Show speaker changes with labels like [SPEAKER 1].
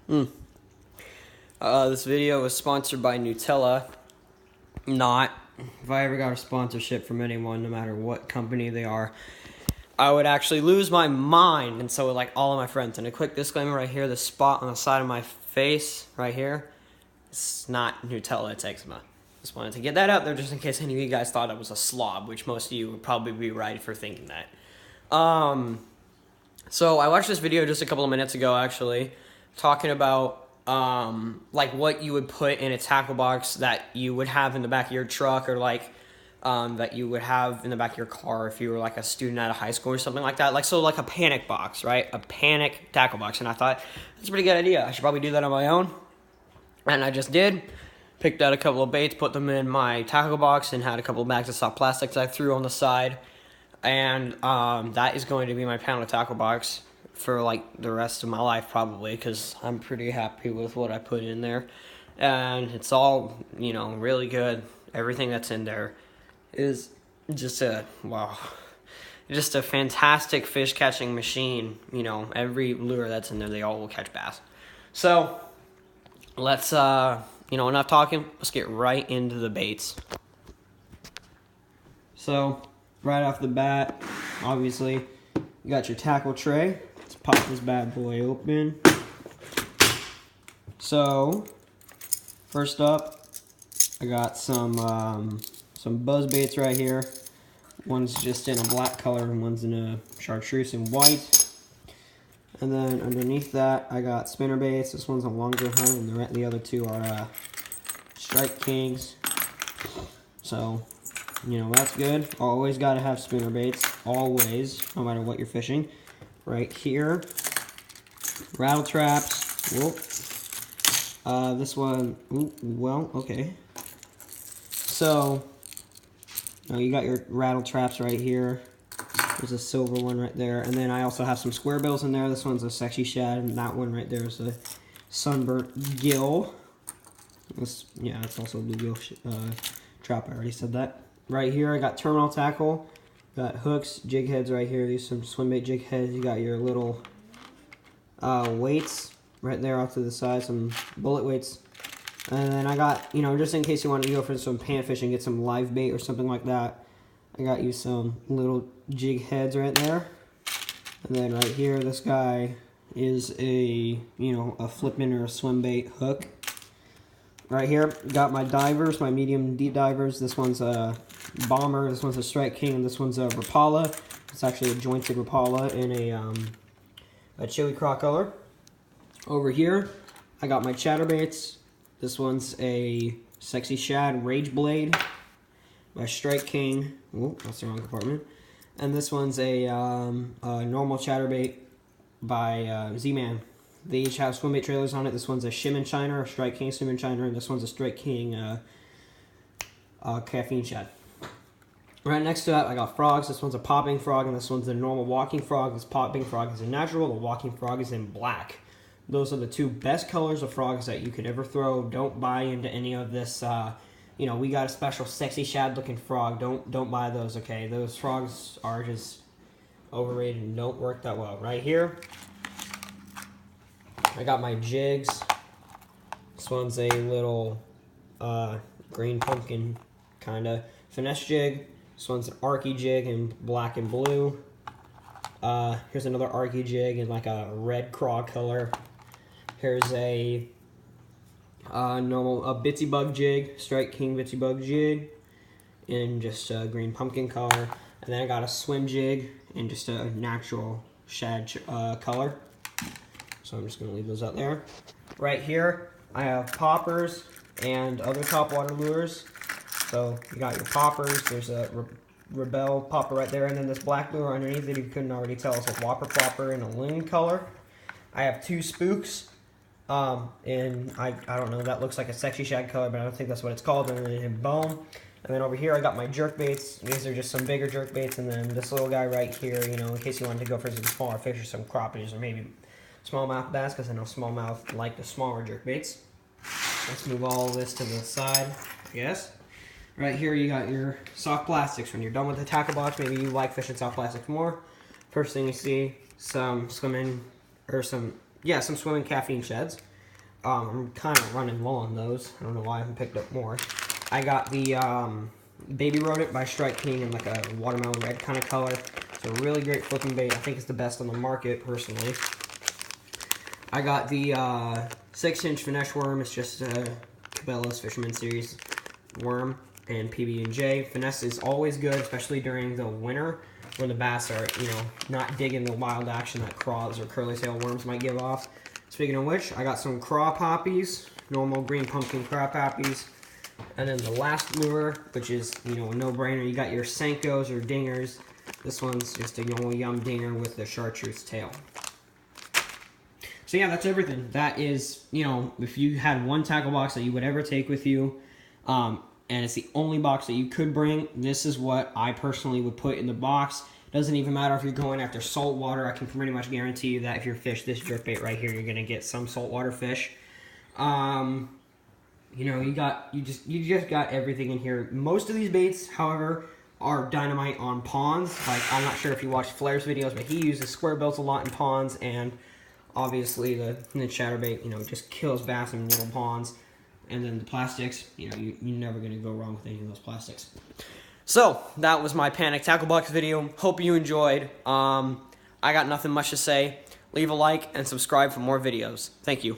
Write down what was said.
[SPEAKER 1] This video was sponsored by Nutella. Not. If I ever got a sponsorship from anyone, no matter what company they are, I would actually lose my mind. And so would like all of my friends. And a quick disclaimer right here, the spot on the side of my face right here, it's not Nutella, it's eczema. Just wanted to get that out there just in case any of you guys thought I was a slob, which most of you would probably be right for thinking that. So I watched this video just a couple of minutes ago, actually, talking about like what you would put in a tackle box that you would have in the back of your truck, or like that you would have in the back of your car if you were like a student at a high school or something like that. Like, so like a panic box, right? A panic tackle box. And I thought, that's a pretty good idea. I should probably do that on my own. And I just did. Picked out a couple of baits, put them in my tackle box, and had a couple of bags of soft plastics I threw on the side. And that is going to be my panel tackle box for like the rest of my life, probably, because I'm pretty happy with what I put in there. And it's all, you know, really good. Everything that's in there is just a, wow, just a fantastic fish catching machine. You know, every lure that's in there, they all will catch bass. So let's, you know, enough talking. Let's get right into the baits. So right off the bat, obviously, you got your tackle tray. Let's pop this bad boy open. So first up, I got some buzz baits right here. One's just in a black color and one's in a chartreuse and white. And then underneath that, I got spinner baits. This one's a longer hunt, and the other two are Strike Kings. So, you know, that's good. Always got to have spinner baits. Always, no matter what you're fishing. Right here, rattle traps. Whoop. This one, ooh, well, okay. So, now you got your rattle traps right here. There's a silver one right there. And then I also have some square bills in there. This one's a sexy shad, and that one right there is a sunburnt gill. This, yeah, it's also a bluegill trap. I already said that. Right here, I got terminal tackle. Got hooks, jig heads right here. These are some swim bait jig heads. You got your little weights right there off to the side, some bullet weights. And then I got, you know, just in case you want to go for some pan fishing, get some live bait or something like that, I got you some little jig heads right there. And then right here, this guy is a, you know, a flipping or a swim bait hook. Right here, got my divers, my medium deep divers. This one's a bomber, this one's a Strike King, and this one's a Rapala. It's actually a jointed Rapala in a chili craw color. Over here, I got my chatterbaits. This one's a sexy shad Rage Blade by Strike King. Oh, that's the wrong compartment. And this one's a normal chatterbait by Z-Man. They each have swim bait trailers on it. This one's a Shim and Shiner, a Strike King Swim and Shiner, and this one's a Strike King Caffeine Shad. Right next to that, I got frogs. This one's a popping frog, and this one's a normal walking frog. This popping frog is in natural. The walking frog is in black. Those are the two best colors of frogs that you could ever throw. Don't buy into any of this. You know, we got a special sexy shad looking frog. Don't buy those. Okay, those frogs are just overrated and don't work that well. Right here, I got my jigs. This one's a little green pumpkin kind of finesse jig. This one's an Arky jig in black and blue. Here's another Arky jig in like a red craw color. Here's a normal Bitsy Bug jig, Strike King Bitsy Bug jig in just a green pumpkin color. And then I got a swim jig in just a natural shad color. So I'm just going to leave those out there. Right here, I have poppers and other topwater lures. So you got your poppers. There's a Rebel popper right there, and then this black lure underneath it, you couldn't already tell, it's a whopper plopper in a loon color. I have two spooks, and I don't know, that looks like a sexy shad color, but I don't think that's what it's called, and then in bone. And then over here, I got my jerk baits. These are just some bigger jerk baits, and then this little guy right here, you know, in case you wanted to go for some smaller fish or some crappies or maybe smallmouth bass, because I know smallmouth like the smaller jerk baits. Let's move all this to the side, I guess. Right here you got your soft plastics. When you're done with the tackle box, maybe you like fishing soft plastics more. First thing you see, some swimming caffeine shads. I'm kind of running low on those. I don't know why I haven't picked up more. I got the Baby Rodent by Strike King in like a watermelon red kind of color. It's a really great flipping bait. I think it's the best on the market, personally. I got the 6-inch finesse worm. It's just a Cabelas Fisherman Series worm and PB&J. Finesse is always good, especially during the winter when the bass are, you know, not digging the wild action that craws or curly tail worms might give off. Speaking of which, I got some craw poppies, normal green pumpkin craw poppies. And then the last lure, which is, you know, a no-brainer, you got your Senkos or dingers. This one's just a normal yum dinger with the chartreuse tail. So yeah, that's everything. That is, you know, if you had one tackle box that you would ever take with you, and it's the only box that you could bring, this is what I personally would put in the box. Doesn't even matter if you're going after saltwater. I can pretty much guarantee you that if you fish this jerkbait right here, you're gonna get some saltwater fish. You know, you just got everything in here. Most of these baits, however, are dynamite on ponds. Like, I'm not sure if you watch Flair's videos, but he uses square bills a lot in ponds, and obviously the chatterbait, you know, just kills bass in little ponds. And then the plastics, you know, you're never gonna go wrong with any of those plastics. So that was my Panic Tackle Box video. Hope you enjoyed. I got nothing much to say. Leave a like and subscribe for more videos. Thank you.